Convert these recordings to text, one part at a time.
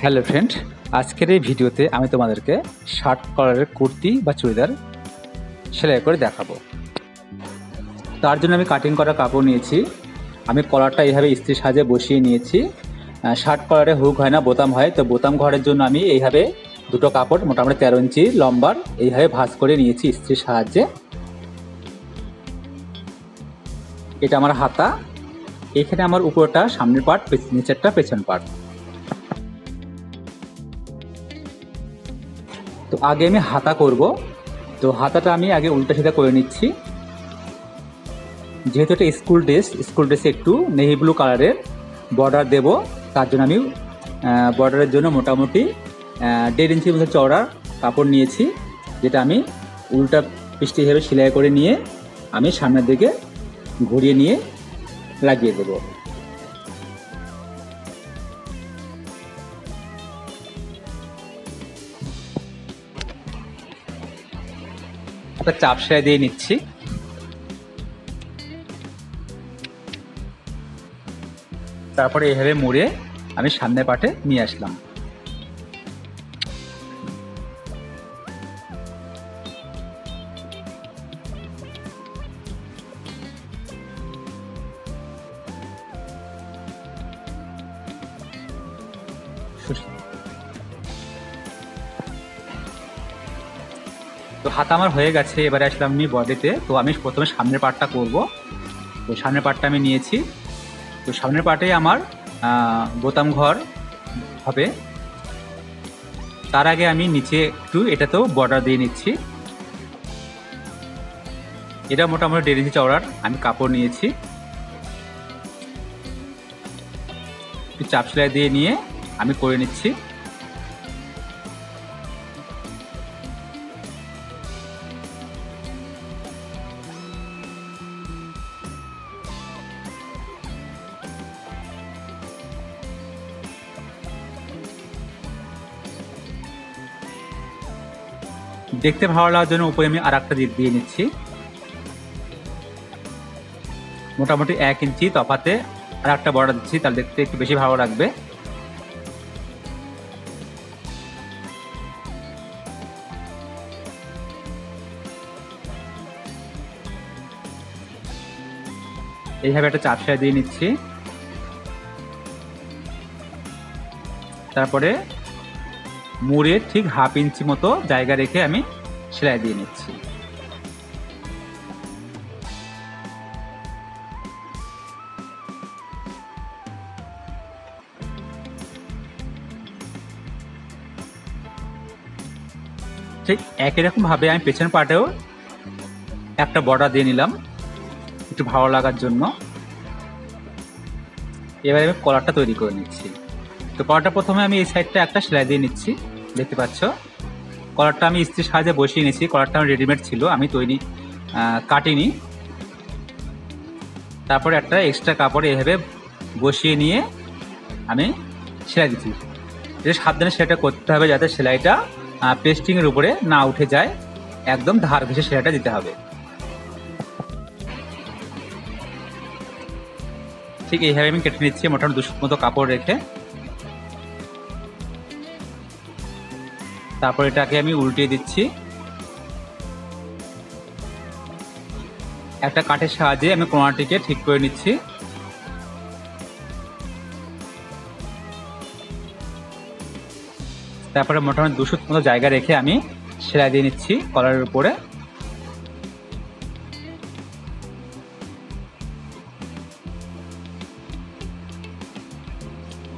Hello friend, আজকের এই ভিডিওতে আমি তোমাদেরকে শার্ট কলারের কুর্তি বা চুড়িদার সেলাই করে দেখাবো। তার জন্য আমি কাটিং করা কাপড় নিয়েছি। আমি কলারটা এইভাবে ইস্ত্রির সাহায্যে বসিয়ে নিয়েছি। শার্ট কলারে হুক হয় না, বোতাম হয়। তো বোতাম ঘরের জন্য আমি এইভাবে দুটো কাপড় মোটামুটি 13 ইঞ্চি লম্বার এইভাবে ভাঁজ করে নিয়েছি ইস্ত্রির সাহায্যে। এটা আমার হাতা। এখানে আমার উপরটা সামনের পার্ট, নিচেরটা পেছন পার্ট। তো আগে আমি হাতা করব। তো হাতাটা আমি আগে উল্টা সিধা করে নিচ্ছি। যেহেতু এটা স্কুল ড্রেসে একটু নেভি ব্লু কালারের বর্ডার দেব, তার জন্য আমি বর্ডারের জন্য মোটামুটি 1.5 ইঞ্চির মতো চওড়া কাপড় নিয়েছি, যেটা আমি উল্টা পৃষ্ঠে হিসেবে সেলাই করে নিয়ে আমি সামনের দিকে ঘুরিয়ে নিয়ে লাগিয়ে দেব। একটা চাপ সেলাই দিয়ে নিচ্ছি। তারপরে এইভাবে মুড়ে আমি সামনের পাটে নিয়ে আসলাম। তো হাত আমার হয়ে গেছে, এবারে আসলাম আমি বডিতে। তো আমি প্রথমে সামনের পার্টটা করব। তো সামনের পার্টটা আমি নিয়েছি। তো সামনের পার্টে আমার বোতাম ঘর হবে। তার আগে আমি নিচে একটু এটাতেও বর্ডার দিয়ে নিচ্ছি। এটা মোটামুটি 1.5 ইঞ্চি চওড়ার আমি কাপড় নিয়েছি। একটু চাপ সেলাই দিয়ে নিয়ে আমি করে নিচ্ছি। দেখতে ভালো লাগার জন্য উপরে আমি আর একটা দিয়ে নিচ্ছি। মোটামুটি 1 ইঞ্চি তফাতে আর একটা বর্ডার দিচ্ছি, তাহলে দেখতে একটু বেশি ভালো লাগবে। এইভাবে একটা চাপ সেলাই দিয়ে নিচ্ছি। তারপরে মুড়ে ঠিক 1/2 ইঞ্চি মতো জায়গা রেখে আমি সেলাই দিয়ে নিচ্ছি। ঠিক একই রকম ভাবে আমি পেছন পাটেও একটা বর্ডার দিয়ে নিলাম একটু ভালো লাগার জন্য। এবারে আমি কলারটা তৈরি করে নিচ্ছি। তো কলারটা প্রথমে আমি এই সাইডটা একটা সেলাই দিয়ে নিচ্ছি। দেখতে পাচ্ছ কলারটা আমি ইস্ত্রির সাহায্যে বসিয়ে নিয়েছি। কলারটা আমার রেডিমেড ছিল, আমি তৈরি কাটিনি। তারপরে একটা এক্সট্রা কাপড় এভাবে বসিয়ে নিয়ে আমি সেলাই দিচ্ছি। এটা সাবধানে সেলাইটা করতে হবে, যাতে সেলাইটা পেস্টিংয়ের উপরে না উঠে যায়। একদম ধার ঘেঁষে সেলাইটা দিতে হবে। ঠিক এইভাবে আমি কেটে নিচ্ছি মোটামুটি 200 মতো কাপড় রেখে। তারপর এটাকে আমি উল্টিয়ে দিচ্ছি। একটা কাঠের সাহায্যে আমি কোণাটিকে ঠিক করে নিচ্ছি। তারপরে মোটামুটি 200 মতো জায়গা রেখে আমি সেলাই দিয়ে নিচ্ছি কলারের উপরে।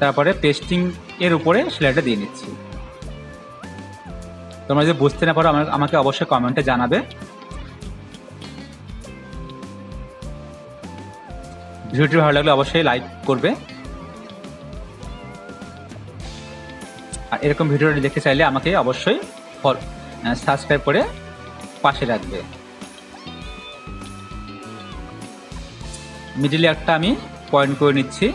তারপরে পেস্টিং এর উপরে সেলাইটা দিয়ে নিচ্ছি। তোমরা যদি বুঝতে না পারো আমাকে অবশ্যই কমেন্টে জানাবে। ভিডিওটি ভালো লাগলে অবশ্যই লাইক করবে। আর এরকম ভিডিও দেখতে চাইলে আমাকে অবশ্যই সাবস্ক্রাইব করে পাশে রাখবে। মিডিলে একটা আমি পয়েন্ট করে নিচ্ছি।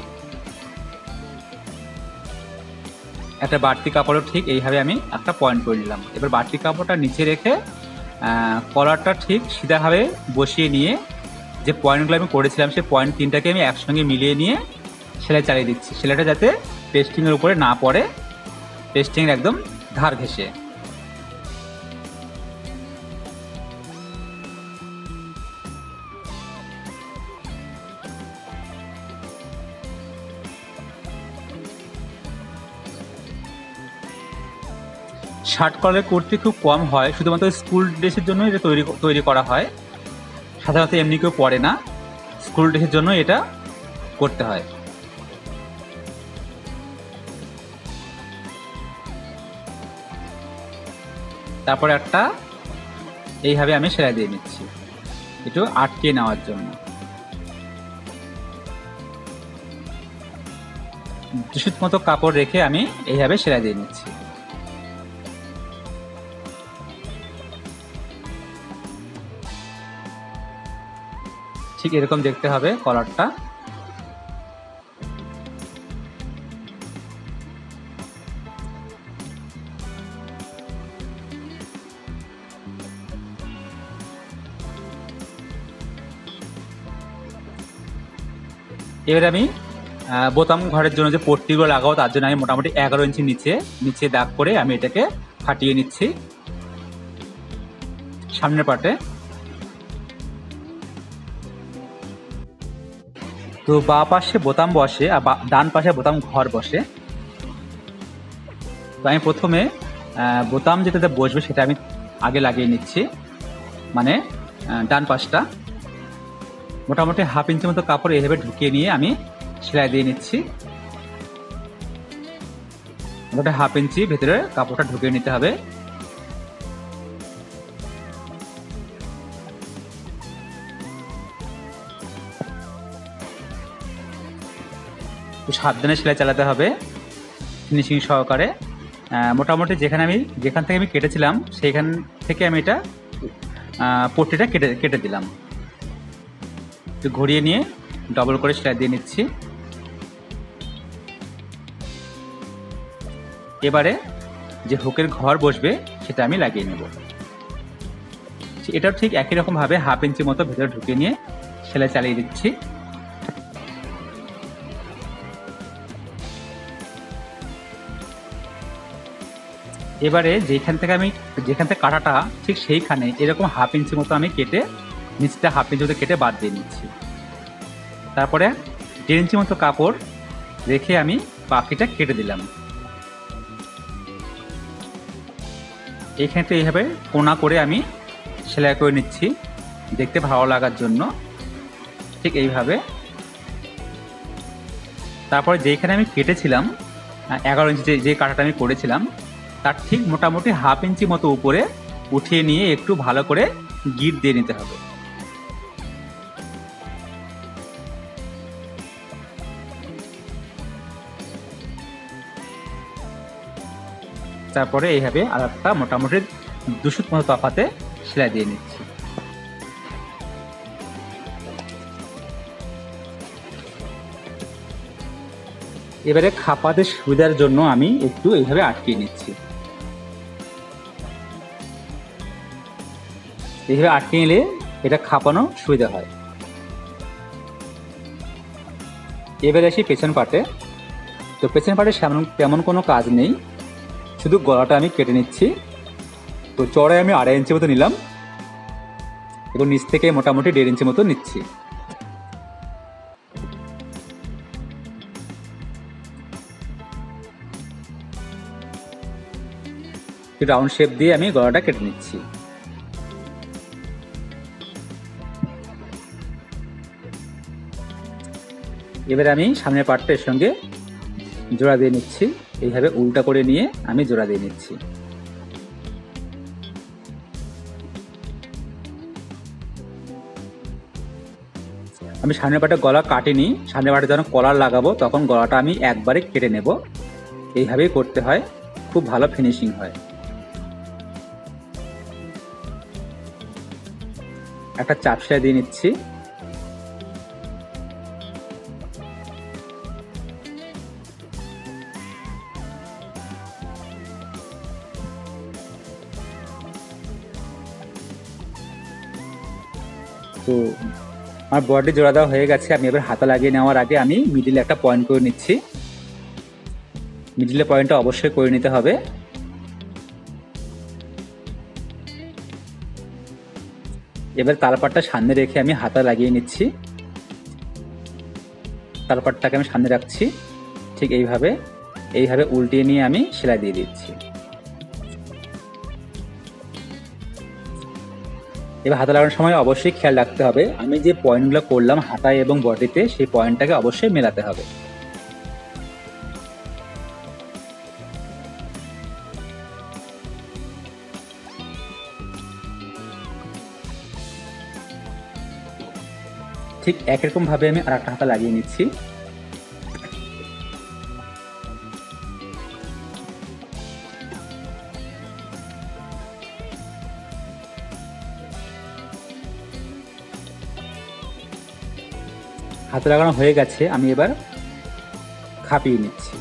একটা বাড়তি কাপড়ও ঠিক এইভাবে আমি একটা পয়েন্ট করে নিলাম। এবার বাড়তি কাপড়টা নিচে রেখে কলারটা ঠিক সিধাভাবে বসিয়ে নিয়ে যে পয়েন্টগুলো আমি করেছিলাম সেই পয়েন্ট 3টাকে আমি একসঙ্গে মিলিয়ে নিয়ে সেলাই চালিয়ে দিচ্ছি। সেলাইটা যাতে পেস্টিংয়ের উপরে না পড়ে পেস্টিং একদম ধার ঘেঁষে। শার্ট কলারের কুর্তি খুব কম হয়, শুধুমাত্র স্কুল ড্রেসের জন্য এটা তৈরি করা হয়। সাধারণত এমনি কেউ পরে না, স্কুল ড্রেসের জন্য এটা করতে হয়। তারপরে একটা এইভাবে আমি সেলাই দিয়ে নিচ্ছি একটু আটকে নেওয়ার জন্য। 2 সুত মতো কাপড় রেখে আমি এইভাবে সেলাই দিয়ে নিচ্ছি। ঠিক এরকম দেখতে হবে কলারটা। এবার আমি বোতাম ঘরের জন্য যে পট্টিগুলো লাগাবো তার জন্য আমি মোটামুটি 11 ইঞ্চি নিচে দাগ করে আমি এটাকে ফাটিয়ে নিচ্ছি সামনের পাটে। তো বাঁ পাশে বোতাম বসে আর ডান পাশে বোতাম ঘর বসে। তো আমি প্রথমে বোতাম যেটাতে বসবে সেটা আমি আগে লাগিয়ে নিচ্ছি, মানে ডান পাশটা। মোটামুটি 1/2 ইঞ্চি মতো কাপড় এইভাবে ঢুকিয়ে নিয়ে আমি সেলাই দিয়ে নিচ্ছি। মোটামুটি 1/2 ইঞ্চি ভেতরে কাপড়টা ঢুকিয়ে নিতে হবে। তো সাবধানে সেলাই চালাতে হবে, ফিনিশিং সহকারে। মোটামুটি যেখান থেকে আমি কেটেছিলাম সেইখান থেকে আমি এটা পট্টিটা কেটে দিলাম। তো ঘুরিয়ে নিয়ে ডবল করে সেলাই দিয়ে নিচ্ছি। এবারে যে হুকের ঘর বসবে সেটা আমি লাগিয়ে নেব। এটাও ঠিক একই রকম ভাবে 1/2 ইঞ্চি মতো ভেতরে ঢুকিয়ে নিয়ে সেলাই চালিয়ে দিচ্ছি। এবারে যেখান থেকে কাটাটা ঠিক সেইখানে এরকম 1/2 ইঞ্চি মতো আমি কেটে নিচটা 1/2 ইঞ্চি মতো কেটে বাদ দিয়ে নিচ্ছি। তারপরে 1.5 ইঞ্চি মতো কাপড় রেখে আমি বাকিটা কেটে দিলাম। এইখানটা এইভাবে কোনা করে আমি সেলাই করে নিচ্ছি দেখতে ভালো লাগার জন্য, ঠিক এইভাবে। তারপরে যেখানে আমি কেটেছিলাম 11 ইঞ্চি যে কাটাটা আমি করেছিলাম তার ঠিক মোটামুটি 1/2 ইঞ্চি মতো উপরে উঠিয়ে নিয়ে একটু ভালো করে গিট দিয়ে নিতে হবে। তারপরে এইভাবে আর একটা মোটামুটি 2 সুত মতো তফাতে সেলাই দিয়ে নিচ্ছি। এবারে খাপাতে সুবিধার জন্য আমি একটু এইভাবে আটকিয়ে নিচ্ছি। এইভাবে আটকে নিলে এটা খাপানো সুবিধা হয়। এবারে আসি পেছন পাটে। তো পেছন পাটে তেমন কোনো কাজ নেই, শুধু গলাটা আমি কেটে নিচ্ছি। তো চড়াই আমি 2.5 ইঞ্চি মতো নিলাম এবং নিচ থেকে মোটামুটি 1.5 ইঞ্চি মতো নিচ্ছি। রাউন্ড শেপ দিয়ে আমি গলাটা কেটে নিচ্ছি। এবারে আমি সামনের পাটটা এর সঙ্গে জোড়া দিয়ে নিচ্ছি। এইভাবে উল্টা করে নিয়ে আমি জোড়া দিয়ে নিচ্ছি। আমি সামনের পাটে গলা কাটিনি, সামনের পাটে যখন কলার লাগাবো তখন গলাটা আমি একবারে কেটে নেব। এইভাবেই করতে হয়, খুব ভালো ফিনিশিং হয়। একটা চাপ সেলাই দিয়ে নিচ্ছি। তো আমার বডি জোড়া দেওয়া হয়ে গেছে। আমি এবার হাতা লাগিয়ে নেওয়ার আগে আমি মিডিলে একটা পয়েন্ট করে নিচ্ছি। মিডলে পয়েন্টটা অবশ্যই করে নিতে হবে। এবার তালপাটটা সামনে রেখে আমি হাতা লাগিয়ে নিচ্ছি। তালপাটটাকে আমি সামনে রাখছি, ঠিক এইভাবে উল্টিয়ে নিয়ে আমি সেলাই দিয়ে দিচ্ছি। এবার হাতা লাগানোর সময় অবশ্যই খেয়াল রাখতে হবে আমি যে পয়েন্টগুলো করলাম হাতায় এবং বডিতে, সেই পয়েন্টটাকে অবশ্যই মেলাতে হবে। ঠিক একরকম ভাবে আমি আর একটা হাতা লাগিয়ে নিচ্ছি। হাতে লাগানো হয়ে গেছে, আমি এবার খাপিয়ে নিচ্ছি,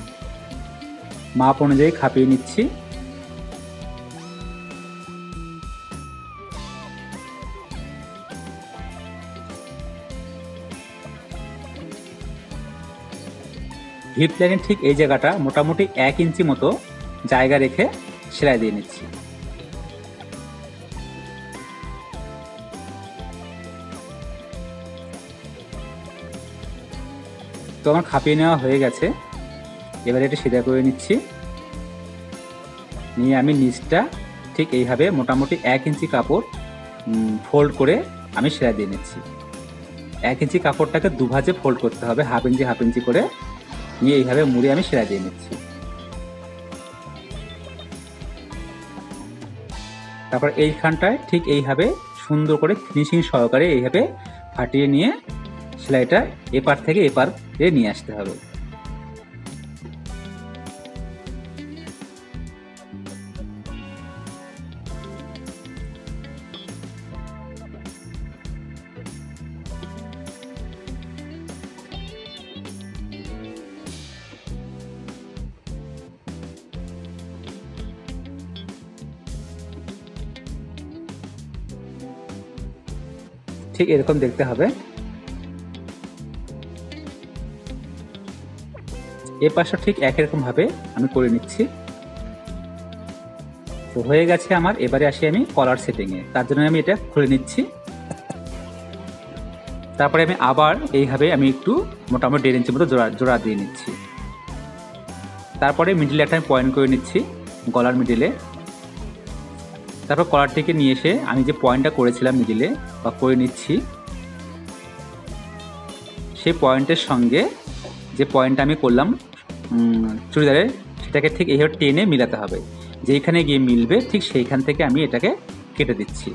মাপ অনুযায়ী খাপিয়ে নিচ্ছি। হিপ লাইনের ঠিক এই জায়গাটা মোটামুটি 1 ইঞ্চি মতো জায়গা রেখে সেলাই দিয়ে নিচ্ছি। তো আমার খাপিয়ে নেওয়া হয়ে গেছে, এবারে এটা সিধা করে নিচ্ছি। নিয়ে আমি নিচটা ঠিক এইভাবে মোটামুটি 1 ইঞ্চি কাপড় ফোল্ড করে আমি সেলাই দিয়ে নিচ্ছি। 1 ইঞ্চি কাপড়টাকে দুভাজে ফোল্ড করতে হবে, হাফ ইঞ্চি করে নিয়ে এইভাবে মুড়ে আমি সেলাই দিয়ে নিচ্ছি। তারপর এইখানটায় ঠিক এইভাবে সুন্দর করে ফিনিশিং সহকারে এইভাবে ফাটিয়ে নিয়ে সেলাইটা এপার থেকে এপারে নিয়ে আসতে হবে। ঠিক এরকম দেখতে হবে। এই পাশটা ঠিক একই রকম ভাবে আমি করে নিচ্ছি। তো হয়ে গেছে আমার। এবারে আসি আমি কলার সেটিং এ, তার জন্য আমি এটা খুলে নিচ্ছি। তারপরে আমি আবার এইভাবে আমি একটু মোটামুটি 1.5 ইঞ্চি মতো জোড়া দিয়ে নিচ্ছি। তারপরে মিডিলে একটা আমি পয়েন্ট করে নিচ্ছি, গলার মিডিলে। তারপর কলারটিকে নিয়ে এসে আমি যে পয়েন্টটা করেছিলাম মিডিলে বা করে নিচ্ছি, সেই পয়েন্টের সঙ্গে যে পয়েন্টটা আমি করলাম চুড়িদারে, সেটাকে ঠিক এইভাবে টেনে মিলাতে হবে। যেইখানে গিয়ে মিলবে ঠিক সেইখান থেকে আমি এটাকে কেটে দিচ্ছি,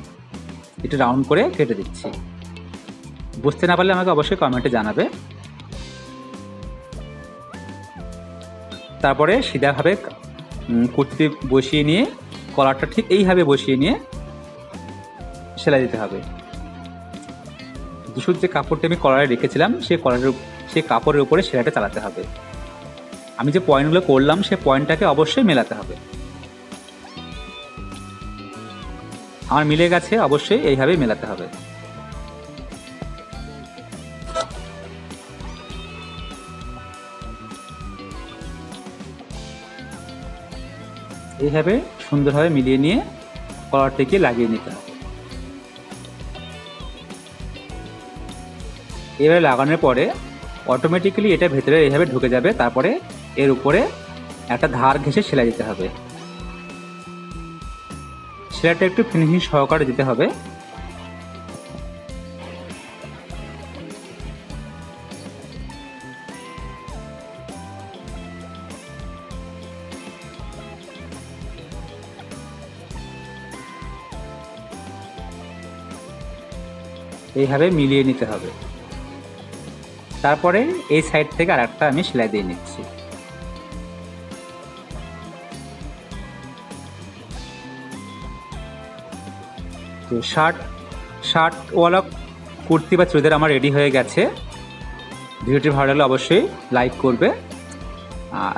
একটু রাউন্ড করে কেটে দিচ্ছি। বুঝতে না পারলে আমাকে অবশ্যই কমেন্টে জানাবে। তারপরে সিধাভাবে কুর্তি বসিয়ে নিয়ে কলারটা ঠিক এইভাবে বসিয়ে নিয়ে সেলাই দিতে হবে। দুশোর যে কাপড়টা আমি কলারে রেখেছিলাম সেই কাপড়ের উপরে সেলাইটা চালাতে হবে। আমি যে পয়েন্টগুলো করলাম সেই পয়েন্টটাকে অবশ্যই মেলাতে হবে। আমার মিলে গেছে, অবশ্যই এইভাবেই মেলাতে হবে। এইভাবে সুন্দরভাবে মিলিয়ে নিয়ে কলারটিকে লাগিয়ে নিতে হবে। এভাবে লাগানোর পরে অটোমেটিক্যালি এটা ভেতরে এইভাবে ঢুকে যাবে। তারপরে এর উপরে একটা ধার ঘেঁষে সেলাই দিতে হবে। সেলাইটা একটু ফিনিশিং সহকারে দিতে হবে। এইভাবে মিলিয়ে নিতে হবে। তারপরে এই সাইড থেকে আরেকটা আমি সেলাই দিয়ে নিচ্ছি। তো শার্টওয়ালা কুর্তি বা চুড়িদার আমার রেডি হয়ে গেছে। ভিডিওটি ভালো লাগলে অবশ্যই লাইক করবে।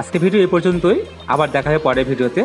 আজকে ভিডিও এই পর্যন্তই, আবার দেখা হবে পরের ভিডিওতে।